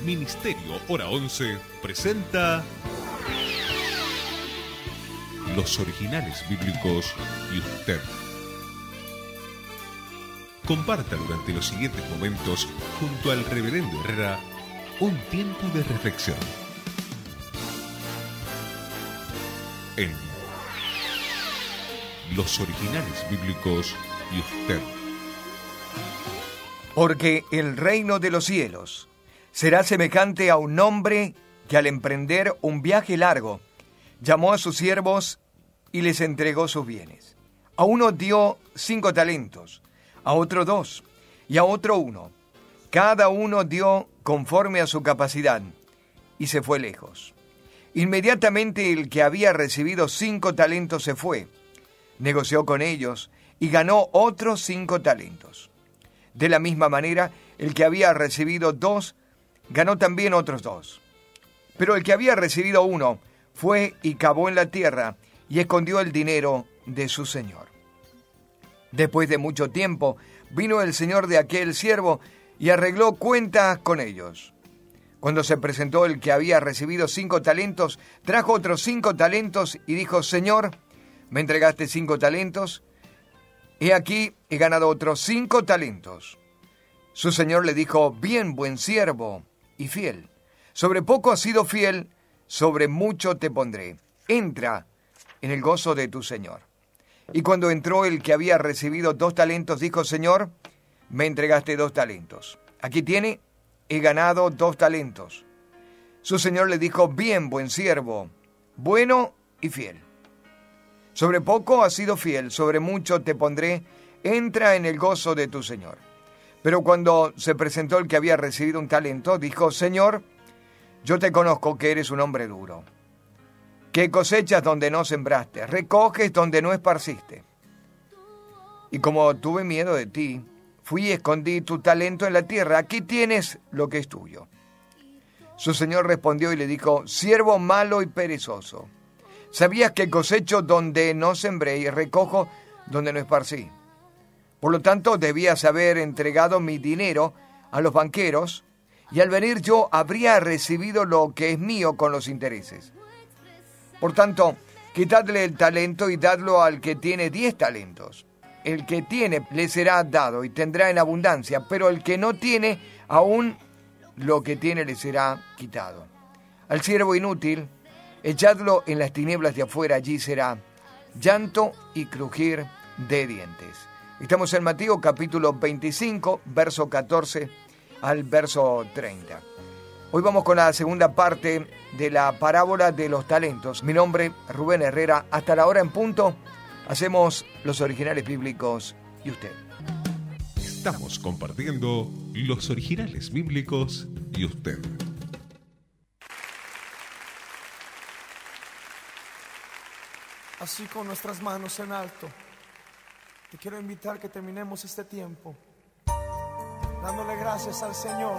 Ministerio Hora 11 presenta Los Originales Bíblicos y usted. Comparta durante los siguientes momentos junto al Reverendo Herrera un tiempo de reflexión. En Los Originales Bíblicos y usted. Porque el reino de los cielos será semejante a un hombre que al emprender un viaje largo llamó a sus siervos y les entregó sus bienes. A uno dio 5 talentos, a otro 2 y a otro 1. Cada uno dio conforme a su capacidad y se fue lejos. Inmediatamente el que había recibido 5 talentos se fue, negoció con ellos y ganó otros 5 talentos. De la misma manera, el que había recibido 2 ganó también otros 2. Pero el que había recibido 1 fue y cavó en la tierra y escondió el dinero de su señor. Después de mucho tiempo, vino el señor de aquel siervo y arregló cuentas con ellos. Cuando se presentó el que había recibido 5 talentos, trajo otros 5 talentos y dijo: Señor, me entregaste 5 talentos, he aquí he ganado otros 5 talentos. Su señor le dijo: bien, buen siervo y fiel. Sobre poco has sido fiel, sobre mucho te pondré. Entra en el gozo de tu señor. Y cuando entró el que había recibido 2 talentos, dijo: Señor, me entregaste 2 talentos. Aquí tiene, he ganado 2 talentos. Su señor le dijo: bien, buen siervo, bueno y fiel. Sobre poco has sido fiel, sobre mucho te pondré. Entra en el gozo de tu señor. Pero cuando se presentó el que había recibido un talento, dijo: Señor, yo te conozco que eres un hombre duro, que cosechas donde no sembraste, recoges donde no esparciste. Y como tuve miedo de ti, fui y escondí tu talento en la tierra. Aquí tienes lo que es tuyo. Su señor respondió y le dijo: siervo malo y perezoso, sabías que cosecho donde no sembré y recojo donde no esparcí. Por lo tanto, debías haber entregado mi dinero a los banqueros, y al venir yo habría recibido lo que es mío con los intereses. Por tanto, quitadle el talento y dadlo al que tiene 10 talentos. El que tiene le será dado y tendrá en abundancia, pero el que no tiene, aún lo que tiene le será quitado. Al siervo inútil, echadlo en las tinieblas de afuera, allí será llanto y crujir de dientes. Estamos en Mateo capítulo 25, verso 14 al verso 30. Hoy vamos con la segunda parte de la parábola de los talentos. Mi nombre es Rubén Herrera. Hasta la hora en punto, hacemos Los Originales Bíblicos y usted. Estamos compartiendo Los Originales Bíblicos y usted. Así, con nuestras manos en alto, te quiero invitar que terminemos este tiempo dándole gracias al Señor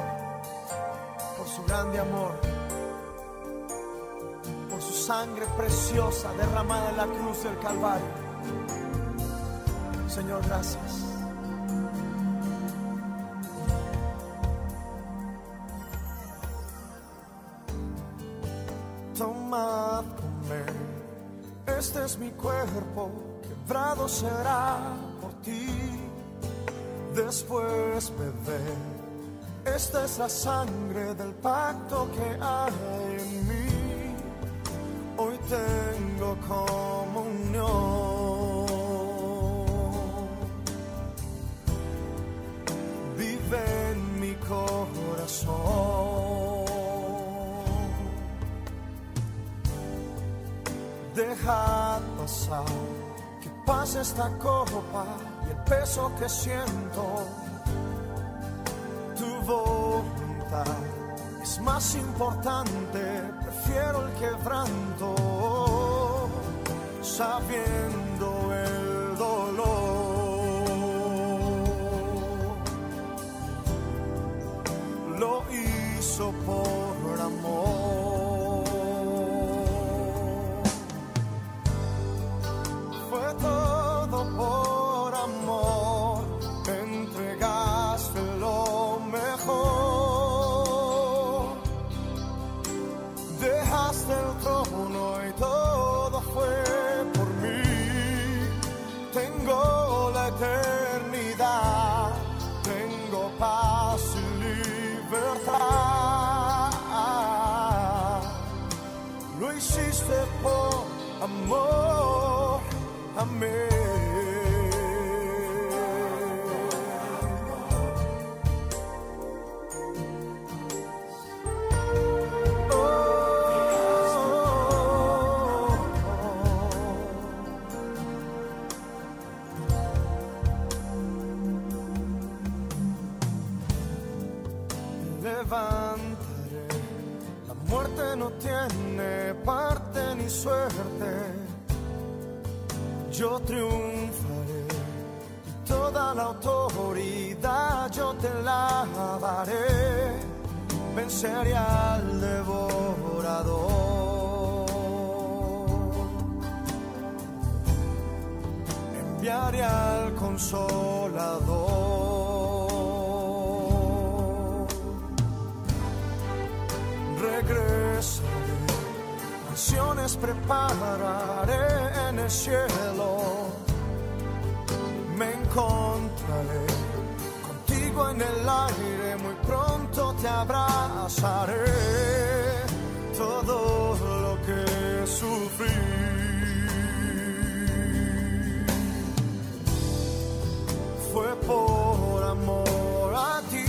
por su grande amor, por su sangre preciosa derramada en la cruz del Calvario. Señor, gracias. Tomad, comed, este es mi cuerpo, quebrado será por ti. Después bebed, esta es la sangre del pacto que hay en mí. Hoy tengo comunión. Vive en mi corazón. Dejad pasar, que pase esta copa y el peso que siento. Tu voluntad es más importante, prefiero el quebranto, sabiendo el dolor. Lo hizo por amor. Fue todo por amor, entregaste lo mejor. libertad. Lo hiciste por amor a mí. Levantaré, la muerte no tiene parte ni suerte. Yo triunfaré y toda la autoridad yo te la daré. Venceré al devorador, enviaré al consolador. Regresaré, naciones prepararé en el cielo. Me encontraré contigo en el aire, muy pronto te abrazaré. Todo lo que sufrí fue por amor a ti.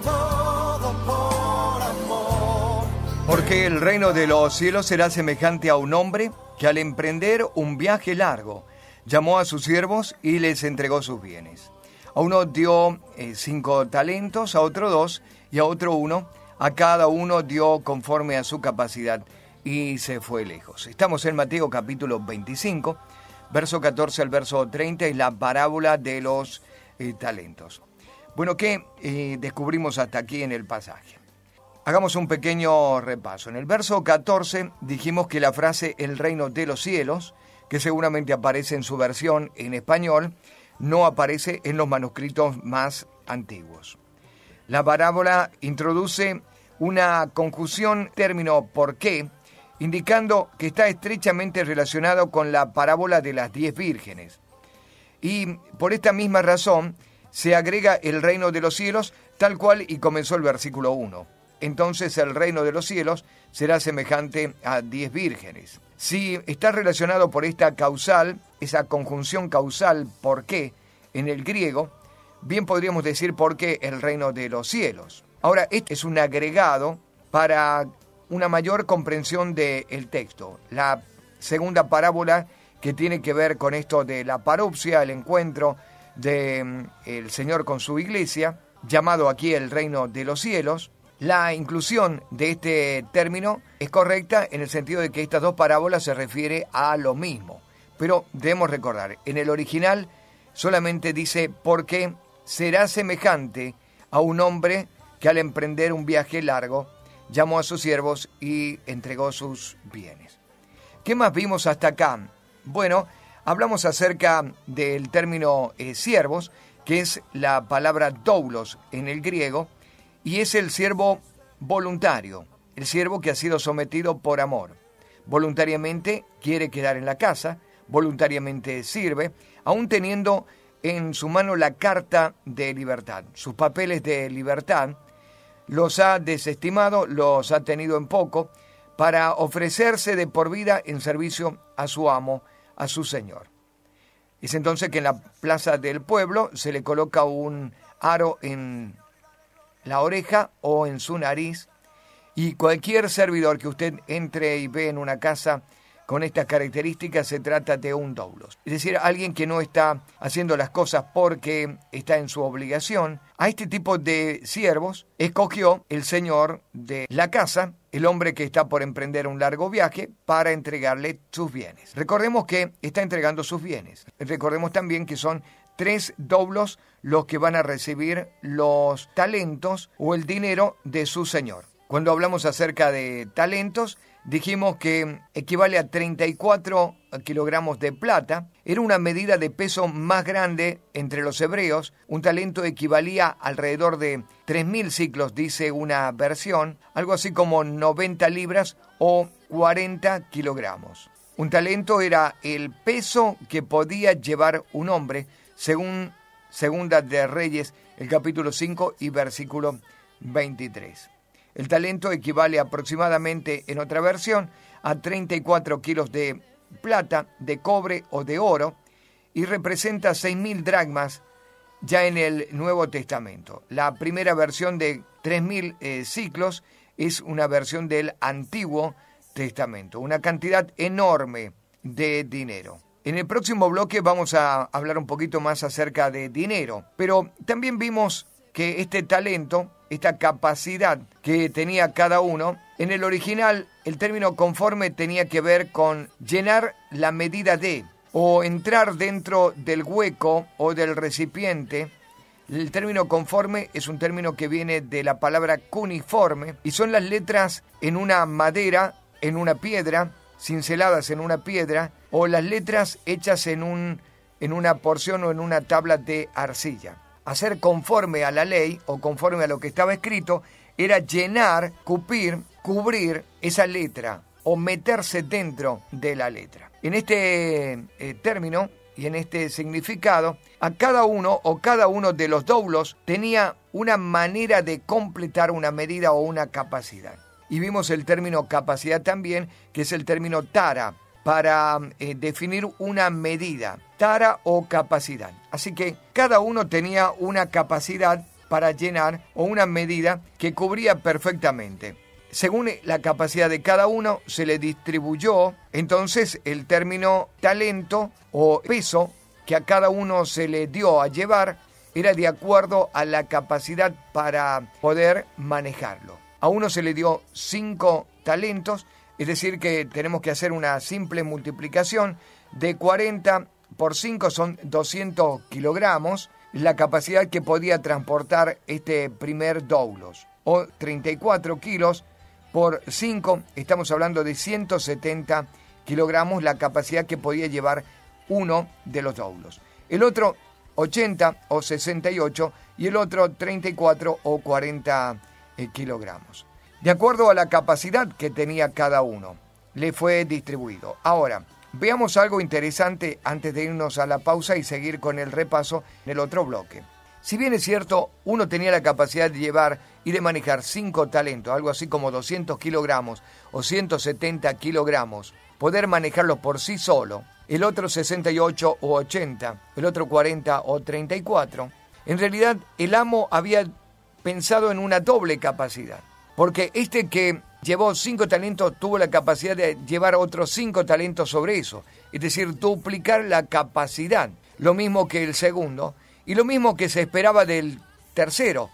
Todo por amor. Porque el reino de los cielos será semejante a un hombre que al emprender un viaje largo llamó a sus siervos y les entregó sus bienes. A uno dio 5 talentos, a otro 2 y a otro 1. A cada uno dio conforme a su capacidad y se fue lejos. Estamos en Mateo capítulo 25, verso 14 al verso 30, y la parábola de los talentos. Bueno, ¿qué descubrimos hasta aquí en el pasaje? Hagamos un pequeño repaso. En el verso 14 dijimos que la frase "el reino de los cielos", que seguramente aparece en su versión en español, no aparece en los manuscritos más antiguos. La parábola introduce una conjunción término "por qué", indicando que está estrechamente relacionado con la parábola de las 10 vírgenes. Y por esta misma razón se agrega el reino de los cielos, tal cual y comenzó el versículo 1. Entonces el reino de los cielos será semejante a 10 vírgenes. Si está relacionado por esta causal, esa conjunción causal "por qué" en el griego, bien podríamos decir "por qué el reino de los cielos". Ahora, este es un agregado para una mayor comprensión del texto. La segunda parábola, que tiene que ver con esto de la parupsia, el encuentro del Señor con su iglesia, llamado aquí el reino de los cielos. La inclusión de este término es correcta en el sentido de que estas dos parábolas se refiere a lo mismo. Pero debemos recordar, en el original solamente dice "porque será semejante a un hombre que al emprender un viaje largo llamó a sus siervos y entregó sus bienes". ¿Qué más vimos hasta acá? Bueno, hablamos acerca del término siervos, que es la palabra doulos en el griego, y es el siervo voluntario, el siervo que ha sido sometido por amor. Voluntariamente quiere quedar en la casa, voluntariamente sirve, aún teniendo en su mano la carta de libertad. Sus papeles de libertad los ha desestimado, los ha tenido en poco, para ofrecerse de por vida en servicio a su amo, a su señor. Es entonces que en la plaza del pueblo se le coloca un aro en la oreja o en su nariz, y cualquier servidor que usted entre y ve en una casa con estas características se trata de un doulos, es decir, alguien que no está haciendo las cosas porque está en su obligación. A este tipo de siervos escogió el señor de la casa, el hombre que está por emprender un largo viaje, para entregarle sus bienes. Recordemos que está entregando sus bienes. Recordemos también que son 3 doulos los que van a recibir los talentos o el dinero de su señor. Cuando hablamos acerca de talentos, dijimos que equivale a 34 kilogramos de plata. Era una medida de peso más grande entre los hebreos. Un talento equivalía alrededor de 3.000 siclos, dice una versión, algo así como 90 libras o 40 kilogramos. Un talento era el peso que podía llevar un hombre según Segunda de Reyes, el capítulo 5 y versículo 23. El talento equivale aproximadamente, en otra versión, a 34 kilos de plata, de cobre o de oro, y representa 6.000 dracmas ya en el Nuevo Testamento. La primera versión de 3.000 ciclos es una versión del Antiguo Testamento, una cantidad enorme de dinero. En el próximo bloque vamos a hablar un poquito más acerca de dinero, pero también vimos que este talento, esta capacidad que tenía cada uno, en el original el término conforme tenía que ver con llenar la medida de, o entrar dentro del hueco o del recipiente. El término conforme es un término que viene de la palabra cuneiforme y son las letras en una madera, en una piedra, cinceladas en una piedra, o las letras hechas en una porción o en una tabla de arcilla. Hacer conforme a la ley o conforme a lo que estaba escrito era llenar, cubrir esa letra o meterse dentro de la letra. En este término y en este significado, a cada uno o cada uno de los doulos tenía una manera de completar una medida o una capacidad. Y vimos el término capacidad también, que es el término tara, para definir una medida, tara o capacidad. Así que cada uno tenía una capacidad para llenar o una medida que cubría perfectamente. Según la capacidad de cada uno, se le distribuyó entonces el término talento o peso que a cada uno se le dio a llevar, era de acuerdo a la capacidad para poder manejarlo. A uno se le dio 5 talentos, es decir que tenemos que hacer una simple multiplicación de 40 por 5 son 200 kilogramos, la capacidad que podía transportar este primer doulos, o 34 kilos por 5, estamos hablando de 170 kilogramos, la capacidad que podía llevar uno de los doulos. El otro 80 o 68 y el otro 34 o 40 kilogramos. De acuerdo a la capacidad que tenía cada uno, le fue distribuido. Ahora, veamos algo interesante antes de irnos a la pausa y seguir con el repaso en el otro bloque. Si bien es cierto, uno tenía la capacidad de llevar y de manejar 5 talentos, algo así como 200 kilogramos o 170 kilogramos, poder manejarlos por sí solo, el otro 68 o 80, el otro 40 o 34, en realidad el amo había pensado en una doble capacidad, porque este que llevó 5 talentos tuvo la capacidad de llevar otros 5 talentos sobre eso, es decir, duplicar la capacidad, lo mismo que el segundo, y lo mismo que se esperaba del tercero,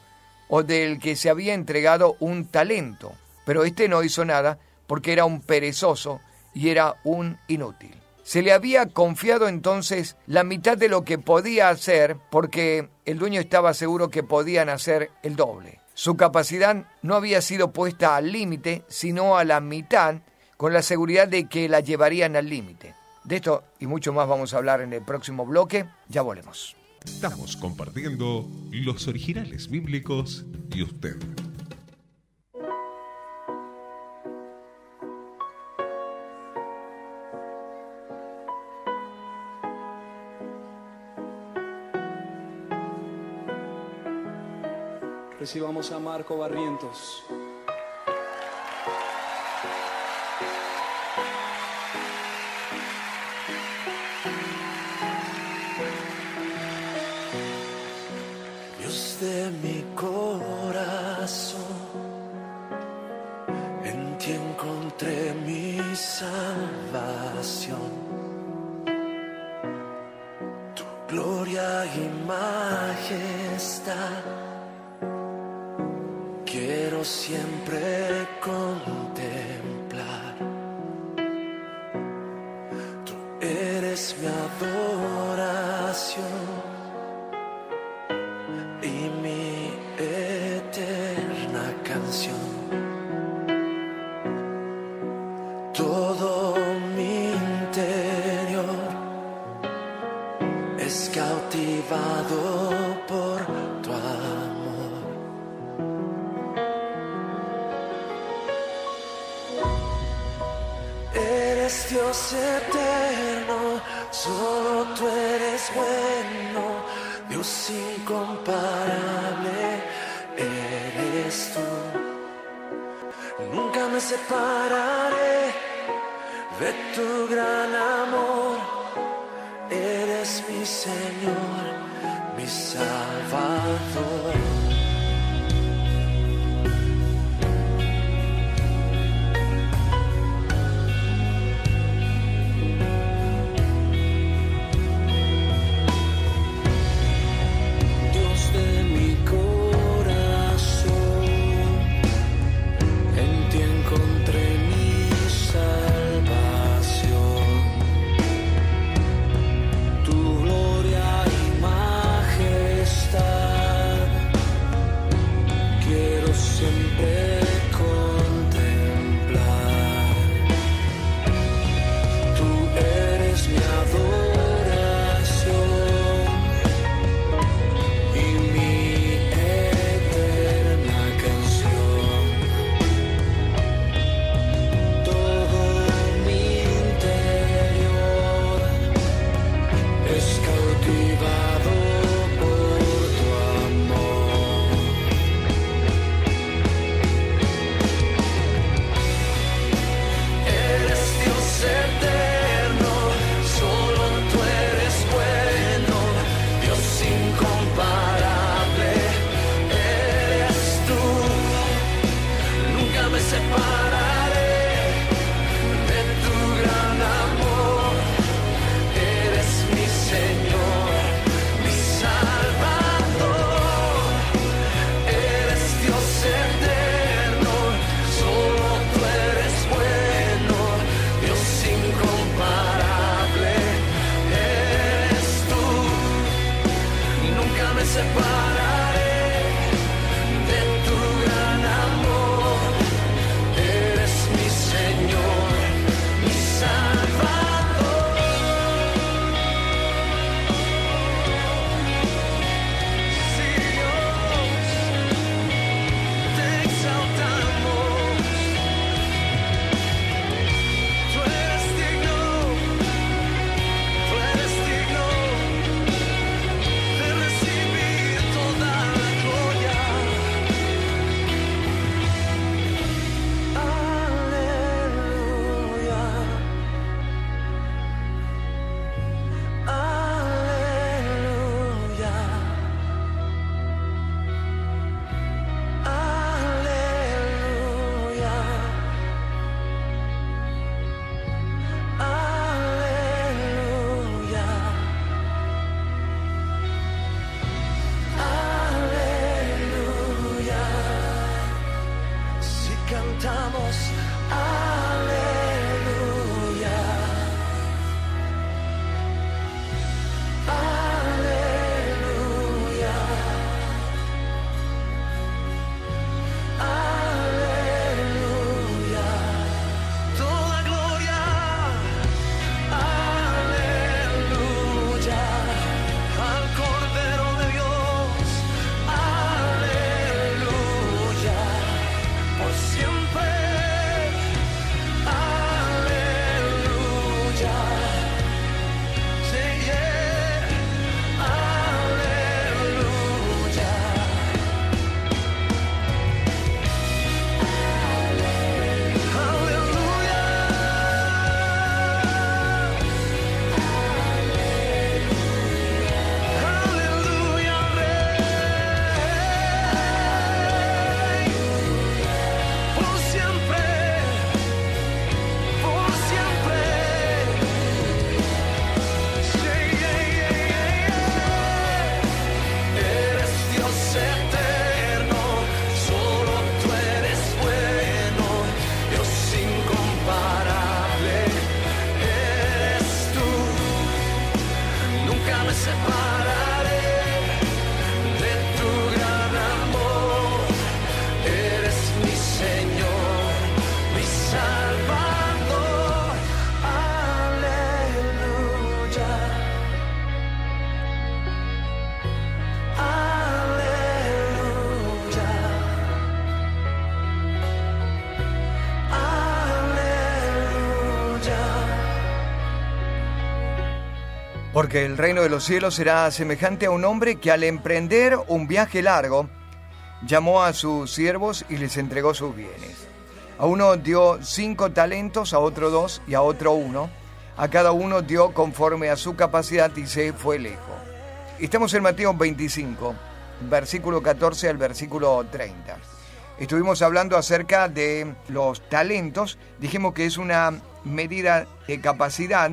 o del que se había entregado un talento, pero este no hizo nada porque era un perezoso y era un inútil. Se le había confiado entonces la mitad de lo que podía hacer porque el dueño estaba seguro que podían hacer el doble. Su capacidad no había sido puesta al límite, sino a la mitad, con la seguridad de que la llevarían al límite. De esto y mucho más vamos a hablar en el próximo bloque. Ya volvemos. Estamos compartiendo los originales bíblicos y usted. Recibamos a Marco Barrientos. Dios de mi corazón, en ti encontré mi salvación. Tu gloria y majestad quiero siempre contemplar. Tú eres mi adoración y mi eterna canción. Todo mi interior es cautivado por tu amor. Dios eterno, solo tú eres bueno. Dios incomparable eres tú. Nunca me separaré de tu gran amor. Eres mi Señor, mi Salvador. Todo Porque el reino de los cielos será semejante a un hombre que al emprender un viaje largo, llamó a sus siervos y les entregó sus bienes. A uno dio 5 talentos, a otro 2 y a otro 1. A cada uno dio conforme a su capacidad y se fue lejos. Estamos en Mateo 25, versículo 14 al versículo 30. Estuvimos hablando acerca de los talentos. Dijimos que es una medida de capacidad,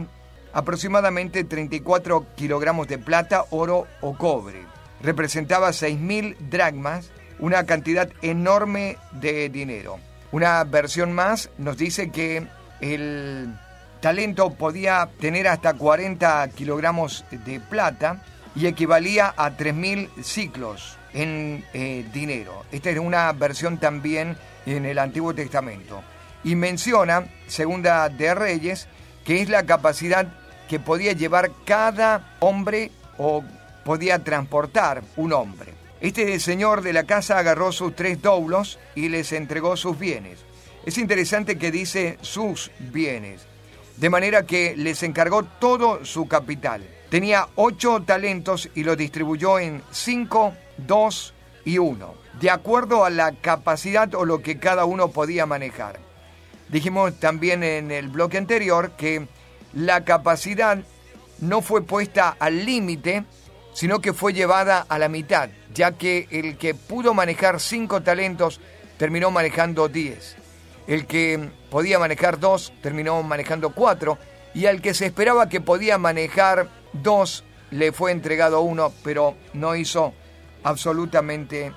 aproximadamente 34 kilogramos de plata, oro o cobre. Representaba 6.000 dracmas, una cantidad enorme de dinero. Una versión más nos dice que el talento podía tener hasta 40 kilogramos de plata y equivalía a 3.000 ciclos en dinero. Esta es una versión también en el Antiguo Testamento. Y menciona, Segunda de Reyes, que es la capacidad que podía llevar cada hombre o podía transportar un hombre. Este señor de la casa agarró sus 3 doulos y les entregó sus bienes. Es interesante que dice sus bienes, de manera que les encargó todo su capital. Tenía 8 talentos y los distribuyó en 5, 2 y 1, de acuerdo a la capacidad o lo que cada uno podía manejar. Dijimos también en el bloque anterior que la capacidad no fue puesta al límite, sino que fue llevada a la mitad, ya que el que pudo manejar 5 talentos terminó manejando 10. El que podía manejar 2 terminó manejando 4, y al que se esperaba que podía manejar 2 le fue entregado 1, pero no hizo absolutamente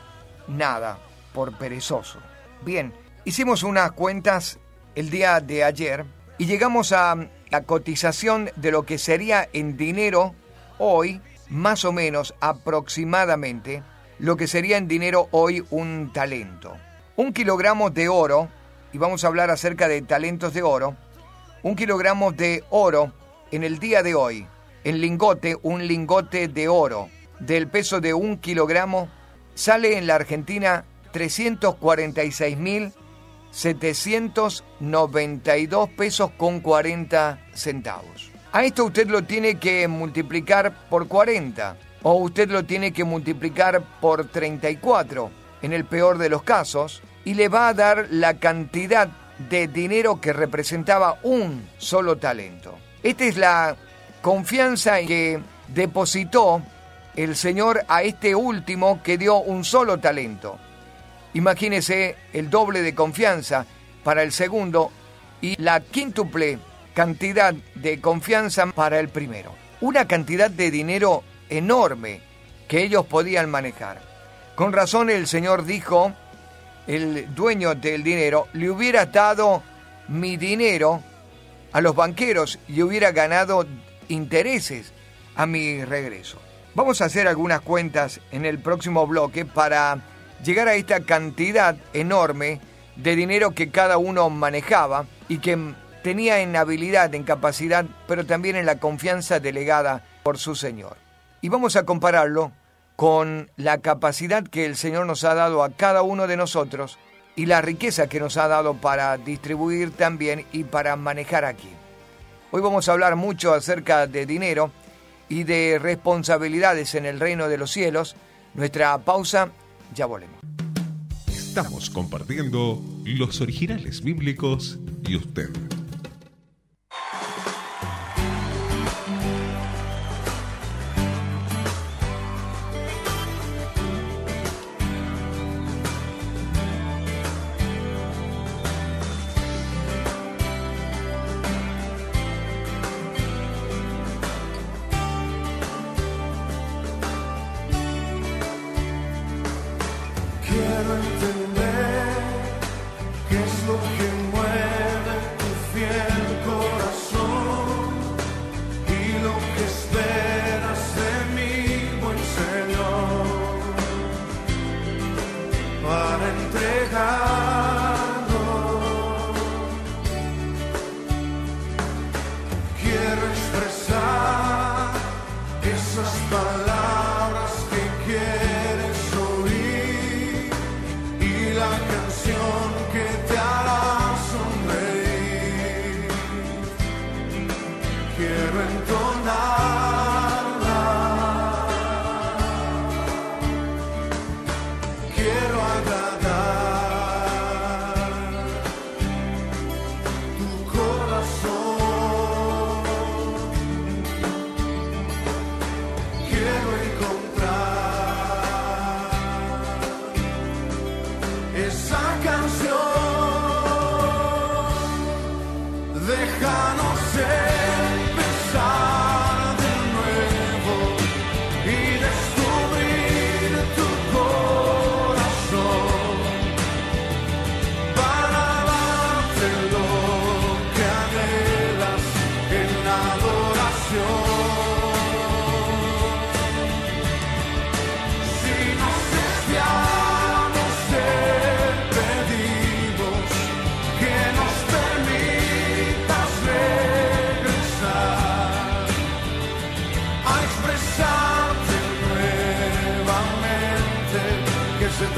nada por perezoso. Bien, hicimos unas cuentas el día de ayer y llegamos a la cotización de lo que sería en dinero hoy, más o menos aproximadamente, lo que sería en dinero hoy un talento. 1 kilogramo de oro, y vamos a hablar acerca de talentos de oro. 1 kilogramo de oro en el día de hoy, en lingote, un lingote de oro del peso de 1 kilogramo, sale en la Argentina 346.792 pesos con 40 centavos. A esto usted lo tiene que multiplicar por 40 o usted lo tiene que multiplicar por 34 en el peor de los casos y le va a dar la cantidad de dinero que representaba un solo talento. Esta es la confianza que depositó el Señor a este último que dio un solo talento. Imagínese el doble de confianza para el segundo y la quíntuple cantidad de confianza para el primero. Una cantidad de dinero enorme que ellos podían manejar. Con razón el Señor dijo, el dueño del dinero, le hubiera dado mi dinero a los banqueros y hubiera ganado intereses a mi regreso. Vamos a hacer algunas cuentas en el próximo bloque para llegar a esta cantidad enorme de dinero que cada uno manejaba y que tenía en habilidad, en capacidad, pero también en la confianza delegada por su Señor. Y vamos a compararlo con la capacidad que el Señor nos ha dado a cada uno de nosotros y la riqueza que nos ha dado para distribuir también y para manejar aquí. Hoy vamos a hablar mucho acerca de dinero y de responsabilidades en el reino de los cielos. Nuestra pausa, ya volvemos. Estamos compartiendo los originales bíblicos y usted. Quiero entender qué es lo que mueve tu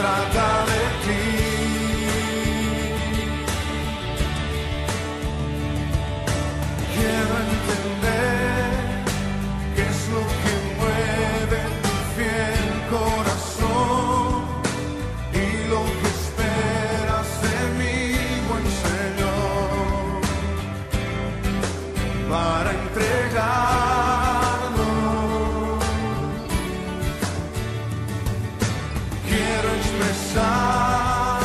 trata de ti. Quiero entender qué es lo que mueve tu fiel corazón y lo que esperas de mí, buen Señor, para entregarnos. Quiero expresar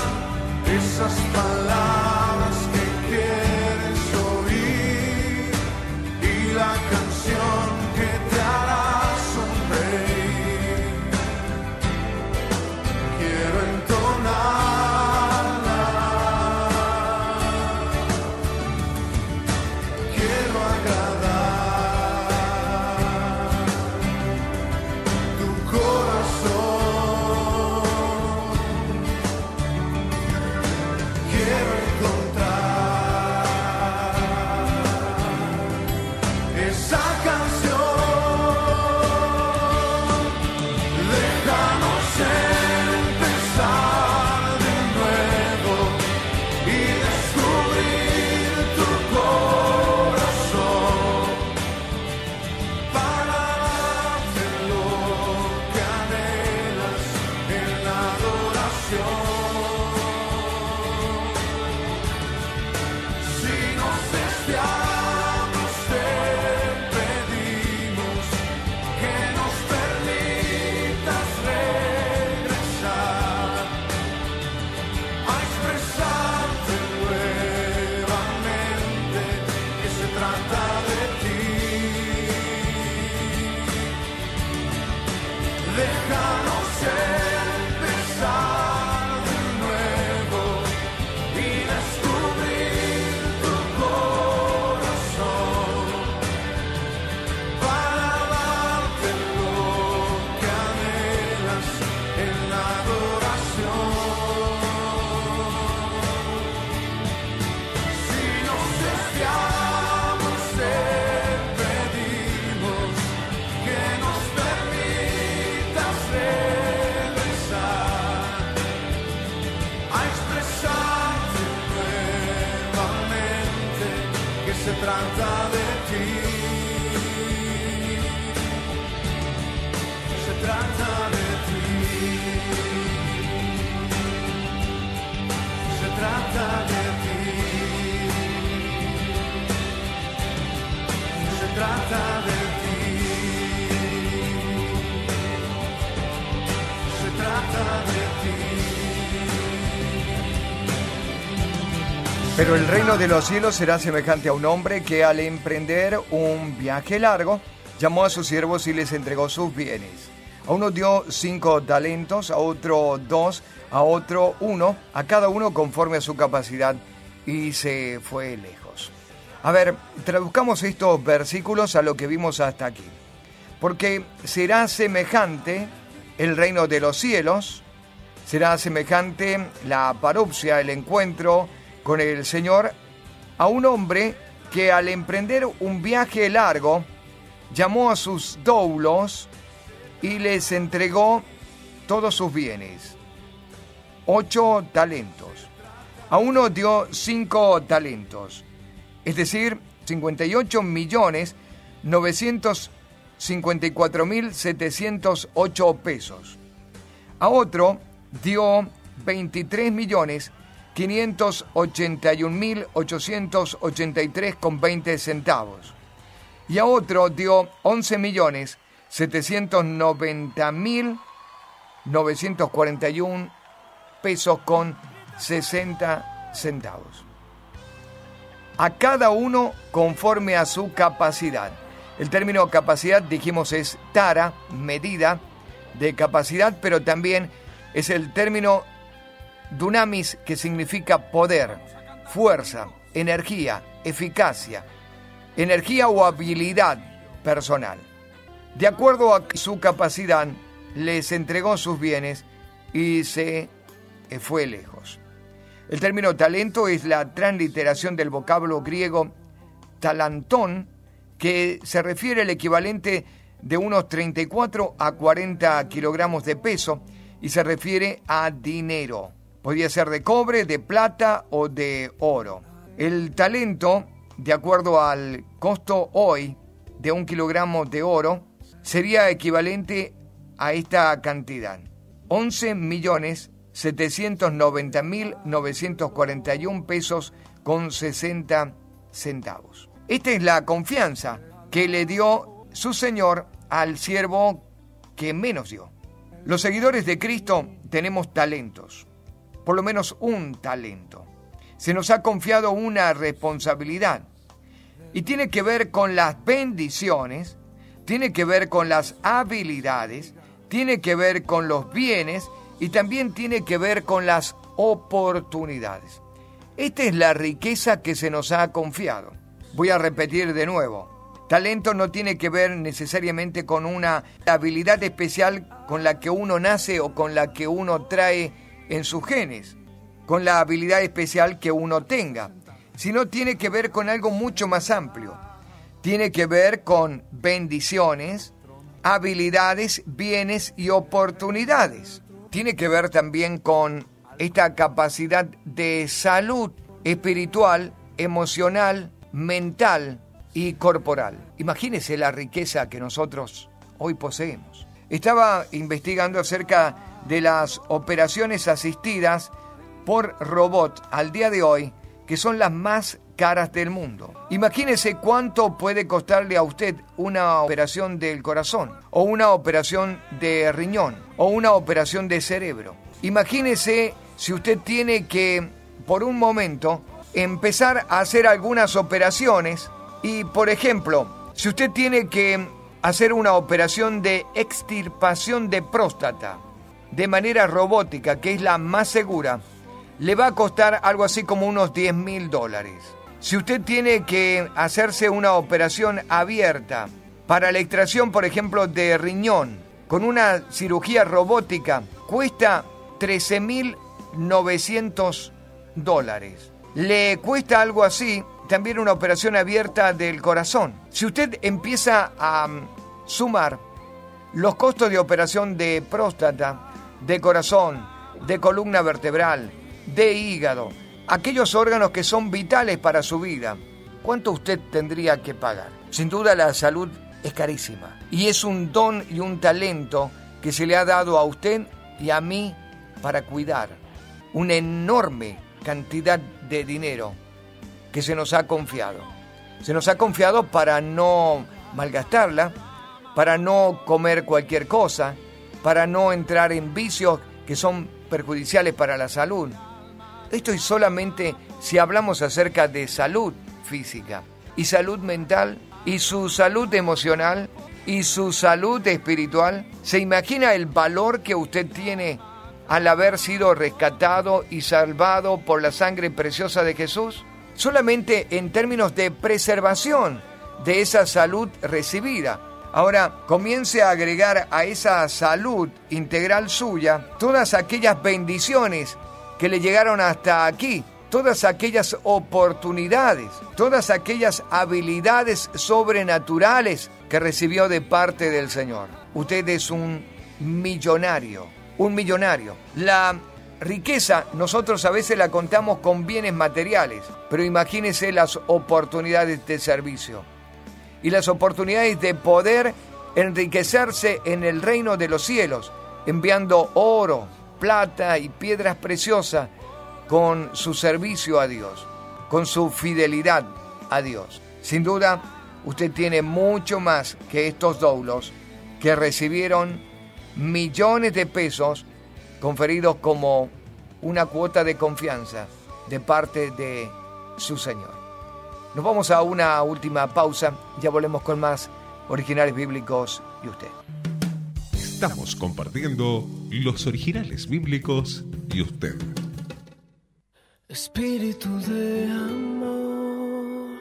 esas palabras que quieres oír y la canción que te hará sonreír. Quiero entonarla, quiero agradar tu corazón. Quiero encontrar esa canción. Déjanos empezar de nuevo y descubrir tu corazón para darte lo que anhelas en la adoración. Si nos desviamos, te pedimos que nos permitas regresar a expresarte nuevamente que se trata de ti. Déjanos empezar de nuevo y descubrir tu corazón para darte lo que anhelas en la adoración. Si nos desviamos, te pedimos que nos permitas regresar a expresarte nuevamente que se trata de ti. Se trata de ti. Se trata de ti. Se trata de ti. Se trata de ti. Pero el reino de los cielos será semejante a un hombre que al emprender un viaje largo, llamó a sus siervos y les entregó sus bienes. A uno dio 5 talentos, a otro 2, a otro 1, a cada uno conforme a su capacidad, y se fue lejos. A ver, traduzcamos estos versículos a lo que vimos hasta aquí. Porque será semejante el reino de los cielos, será semejante la parousia, el encuentro con el Señor, a un hombre que al emprender un viaje largo, llamó a sus doulos y les entregó todos sus bienes. 8 talentos. A uno dio 5 talentos, es decir, 58.954.708 pesos. A otro dio 23.581.883,20 centavos. Y a otro dio 11.790.941 pesos con 60 centavos. A cada uno conforme a su capacidad. El término capacidad, dijimos, es tara, medida de capacidad, pero también es el término dunamis, que significa poder, fuerza, energía, eficacia, energía o habilidad personal. De acuerdo a su capacidad, les entregó sus bienes y se fue lejos. El término talento es la transliteración del vocablo griego talantón, que se refiere al equivalente de unos 34 a 40 kilogramos de peso, y se refiere a dinero. Podía ser de cobre, de plata o de oro. El talento, de acuerdo al costo hoy de 1 kilogramo de oro, sería equivalente a esta cantidad: 11.790.941 pesos con 60 centavos. Esta es la confianza que le dio su Señor al siervo que menos dio. Los seguidores de Cristo tenemos talentos, por lo menos un talento. Se nos ha confiado una responsabilidad y tiene que ver con las bendiciones, tiene que ver con las habilidades, tiene que ver con los bienes y también tiene que ver con las oportunidades. Esta es la riqueza que se nos ha confiado. Voy a repetir de nuevo. Talento no tiene que ver necesariamente con una habilidad especial con la que uno nace o con la que uno trae en sus genes, con la habilidad especial que uno tenga, sino tiene que ver con algo mucho más amplio. Tiene que ver con bendiciones, habilidades, bienes y oportunidades. Tiene que ver también con esta capacidad de salud espiritual, emocional, mental y corporal. Imagínese la riqueza que nosotros hoy poseemos. Estaba investigando acerca de las operaciones asistidas por robot al día de hoy, que son las más caras del mundo. Imagínese cuánto puede costarle a usted una operación del corazón, o una operación de riñón, o una operación de cerebro. Imagínese si usted tiene que, por un momento, empezar a hacer algunas operaciones y, por ejemplo, si usted tiene que hacer una operación de extirpación de próstata de manera robótica, que es la más segura, le va a costar algo así como unos $10.000. Si usted tiene que hacerse una operación abierta para la extracción, por ejemplo, de riñón, con una cirugía robótica, cuesta $13.900. Le cuesta algo así también una operación abierta del corazón. Si usted empieza a sumar los costos de operación de próstata, de corazón, de columna vertebral, de hígado, aquellos órganos que son vitales para su vida, ¿cuánto usted tendría que pagar? Sin duda la salud es carísima y es un don y un talento que se le ha dado a usted y a mí para cuidar una enorme cantidad de dinero que se nos ha confiado. Se nos ha confiado para no malgastarla, para no comer cualquier cosa, para no entrar en vicios que son perjudiciales para la salud. Esto es solamente si hablamos acerca de salud física y salud mental y su salud emocional y su salud espiritual. ¿Se imagina el valor que usted tiene al haber sido rescatado y salvado por la sangre preciosa de Jesús? Solamente en términos de preservación de esa salud recibida. Ahora, comience a agregar a esa salud integral suya todas aquellas bendiciones que le llegaron hasta aquí, todas aquellas oportunidades, todas aquellas habilidades sobrenaturales que recibió de parte del Señor. Usted es un millonario, un millonario. La riqueza nosotros a veces la contamos con bienes materiales, pero imagínese las oportunidades de servicio y las oportunidades de poder enriquecerse en el reino de los cielos, enviando oro, plata y piedras preciosas con su servicio a Dios, con su fidelidad a Dios. Sin duda, usted tiene mucho más que estos doulos que recibieron millones de pesos conferidos como una cuota de confianza de parte de su Señor. Nos vamos a una última pausa, ya volvemos con más Originales Bíblicos y usted. Estamos compartiendo los Originales Bíblicos y usted. Espíritu de amor,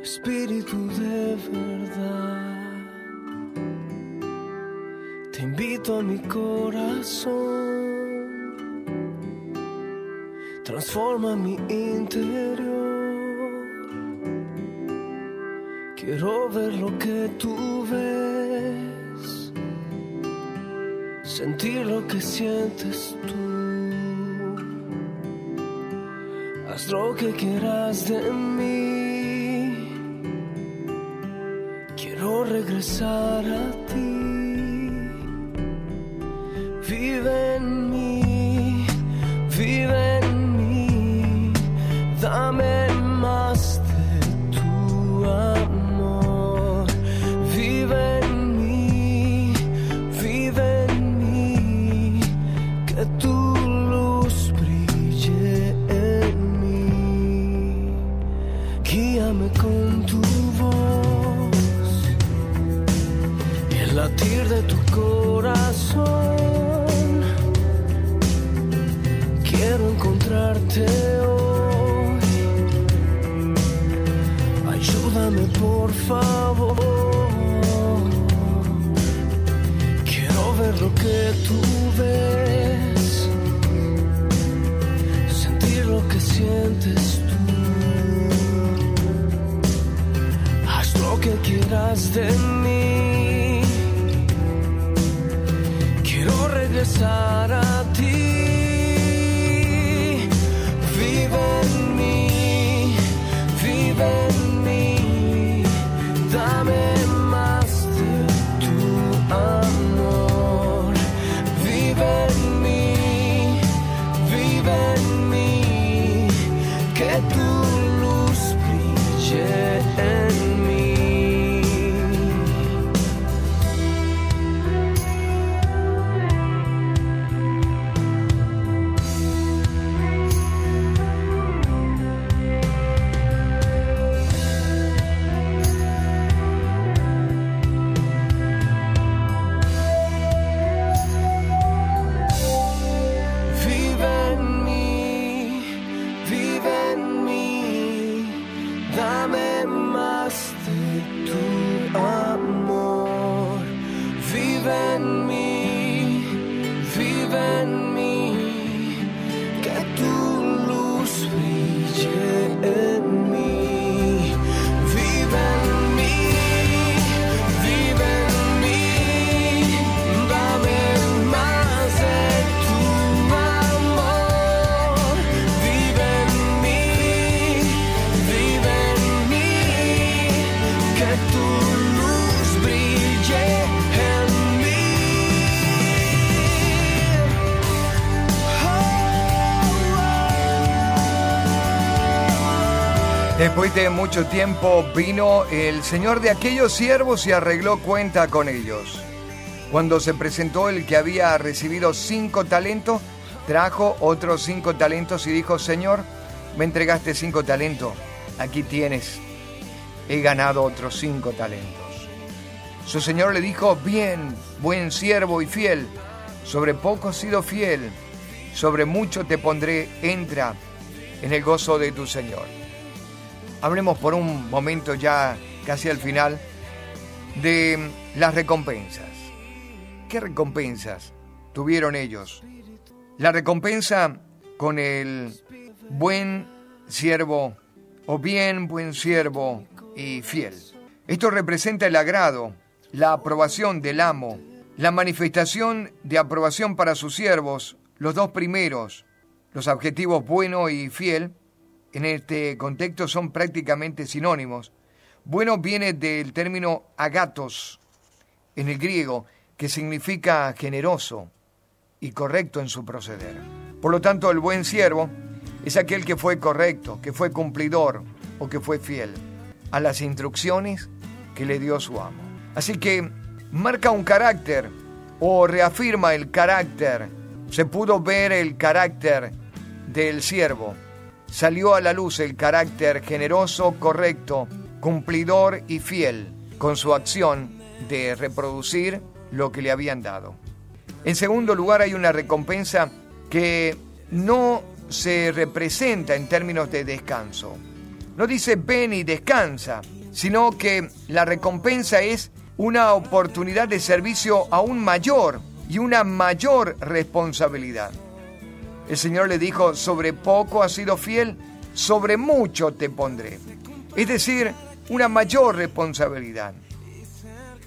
Espíritu de verdad, te invito a mi corazón, transforma mi interior. Quiero ver lo que tú ves, sentir lo que sientes tú. Haz lo que quieras de mí, quiero regresar a ti. Vive en mí, vive en mí, dame más de tu amor. Vive en mí, vive en mí, que tu luz brille en mí. Guíame con tu voz y el latir de tu corazón. Quiero encontrarte hoy, ayúdame por favor. Quiero ver lo que tú ves, sentir lo que sientes tú. Haz lo que quieras de mí, quiero regresar a ti. Vive en mí, vive en mí, dame más de tu amor. Vive en mí, vive en mí, que tu luz brille en mí. Después de mucho tiempo vino el señor de aquellos siervos y arregló cuenta con ellos. Cuando se presentó el que había recibido 5 talentos, trajo otros 5 talentos y dijo: Señor, me entregaste 5 talentos, aquí tienes, he ganado otros 5 talentos. Su señor le dijo: bien, buen siervo y fiel, sobre poco has sido fiel, sobre mucho te pondré, entra en el gozo de tu señor. Hablemos por un momento, ya casi al final, de las recompensas. ¿Qué recompensas tuvieron ellos? La recompensa con el buen siervo, o bien buen siervo y fiel. Esto representa el agrado, la aprobación del amo, la manifestación de aprobación para sus siervos. Los dos primeros, los adjetivos bueno y fiel, en este contexto son prácticamente sinónimos. Bueno viene del término agatos, en el griego, que significa generoso y correcto en su proceder. Por lo tanto, el buen siervo es aquel que fue correcto, que fue cumplidor o que fue fiel a las instrucciones que le dio su amo. Así que marca un carácter o reafirma el carácter. Se pudo ver el carácter del siervo. Salió a la luz el carácter generoso, correcto, cumplidor y fiel con su acción de reproducir lo que le habían dado. En segundo lugar, hay una recompensa que no se representa en términos de descanso. No dice ven y descansa, sino que la recompensa es una oportunidad de servicio aún mayor y una mayor responsabilidad. El Señor le dijo: sobre poco has sido fiel, sobre mucho te pondré. Es decir, una mayor responsabilidad.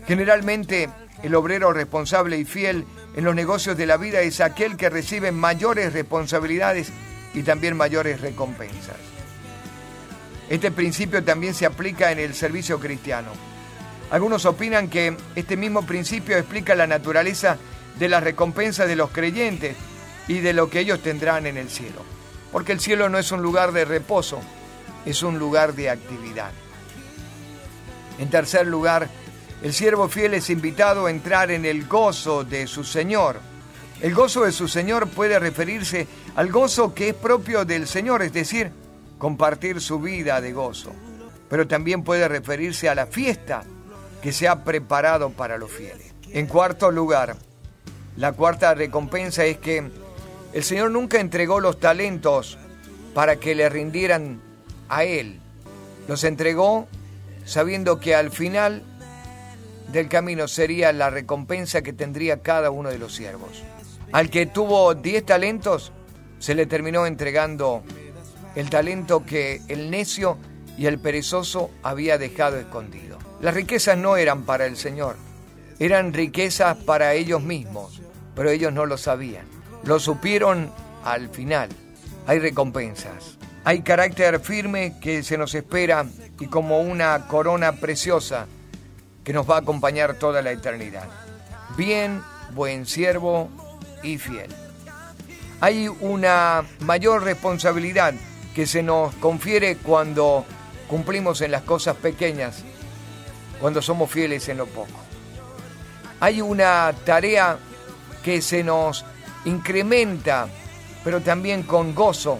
Generalmente, el obrero responsable y fiel en los negocios de la vida es aquel que recibe mayores responsabilidades y también mayores recompensas. Este principio también se aplica en el servicio cristiano. Algunos opinan que este mismo principio explica la naturaleza de las recompensas de los creyentes y de lo que ellos tendrán en el cielo. Porque el cielo no es un lugar de reposo, es un lugar de actividad. En tercer lugar, el siervo fiel es invitado a entrar en el gozo de su Señor. El gozo de su Señor puede referirse al gozo que es propio del Señor, es decir, compartir su vida de gozo. Pero también puede referirse a la fiesta que se ha preparado para los fieles. En cuarto lugar, la cuarta recompensa es que el Señor nunca entregó los talentos para que le rindieran a Él. Los entregó sabiendo que al final del camino sería la recompensa que tendría cada uno de los siervos. Al que tuvo 10 talentos, se le terminó entregando el talento que el necio y el perezoso había dejado escondido. Las riquezas no eran para el Señor, eran riquezas para ellos mismos, pero ellos no lo sabían. Lo supieron al final. Hay recompensas. Hay carácter firme que se nos espera y como una corona preciosa que nos va a acompañar toda la eternidad. Bien, buen siervo y fiel. Hay una mayor responsabilidad que se nos confiere cuando cumplimos en las cosas pequeñas, cuando somos fieles en lo poco. Hay una tarea que se nos incrementa, pero también con gozo,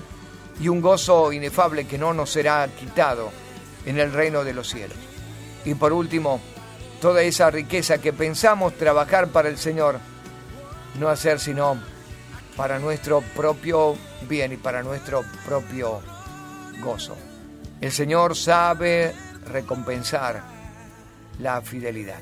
y un gozo inefable que no nos será quitado en el reino de los cielos. Y por último, toda esa riqueza que pensamos trabajar para el Señor, no hacer sino para nuestro propio bien y para nuestro propio gozo. El Señor sabe recompensar la fidelidad.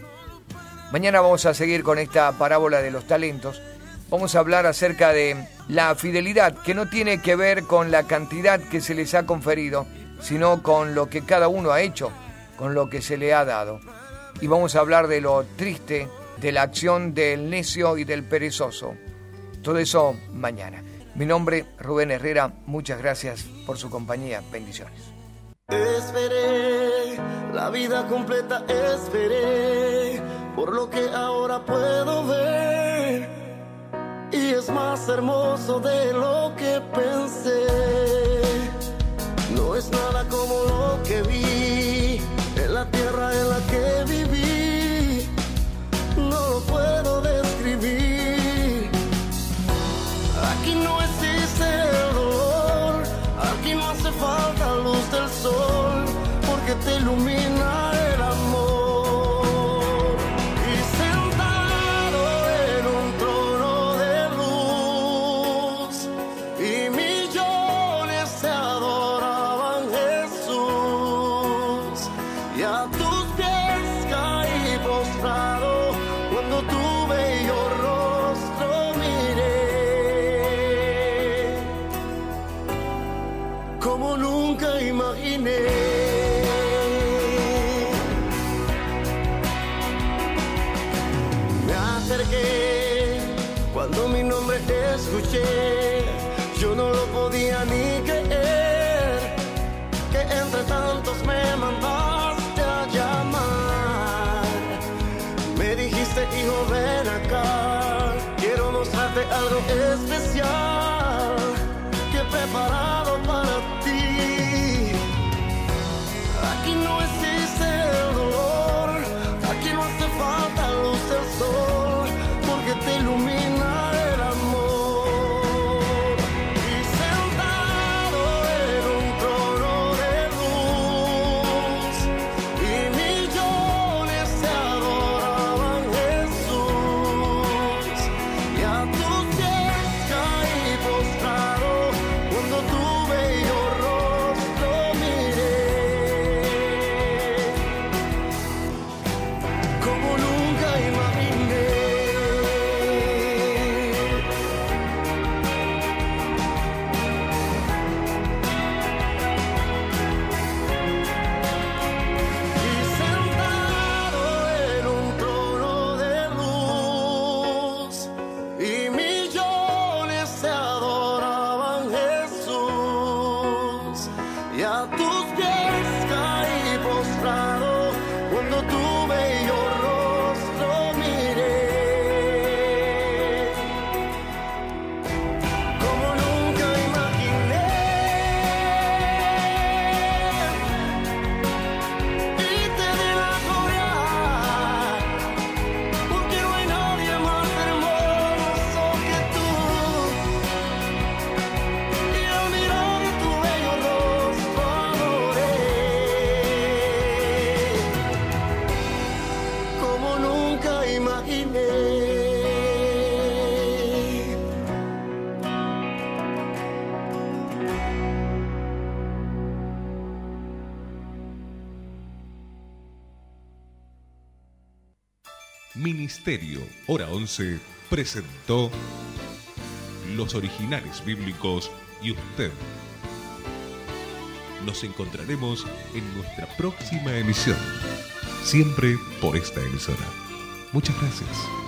Mañana vamos a seguir con esta parábola de los talentos. Vamos a hablar acerca de la fidelidad, que no tiene que ver con la cantidad que se les ha conferido, sino con lo que cada uno ha hecho, con lo que se le ha dado. Y vamos a hablar de lo triste, de la acción del necio y del perezoso. Todo eso mañana. Mi nombre, Rubén Herrera. Muchas gracias por su compañía. Bendiciones. Esperé la vida completa, esperé por lo que ahora puedo ver, y es más hermoso de lo que pensé. No es nada como lo que vi en la tierra en la que viví, no lo puedo describir. Aquí no existe el dolor, aquí no hace falta luz del sol, porque te ilumina el amor. Y sentado en un trono de luz, y millones te adoraban, Jesús, y a tus pies caí postrado cuando tu bello rostro miré. Como nunca imaginé. Me acerqué cuando mi nombre escuché, yo no lo podía ni creer, que entre tantos me mandaste a llamar. Me dijiste, hijo, ven acá, quiero mostrarte algo especial que he preparado para ti. Aquí no existe el dolor, aquí no hace falta luz del sol, porque te ilumina el amor. Y sentado en un trono de luz, y millones te adoraban, Jesús, y a tus pies caí postrado cuando tu bello Ministerio Hora 11 presentó Los Originales Bíblicos y usted. Nos encontraremos en nuestra próxima emisión, siempre por esta emisora. Muchas gracias.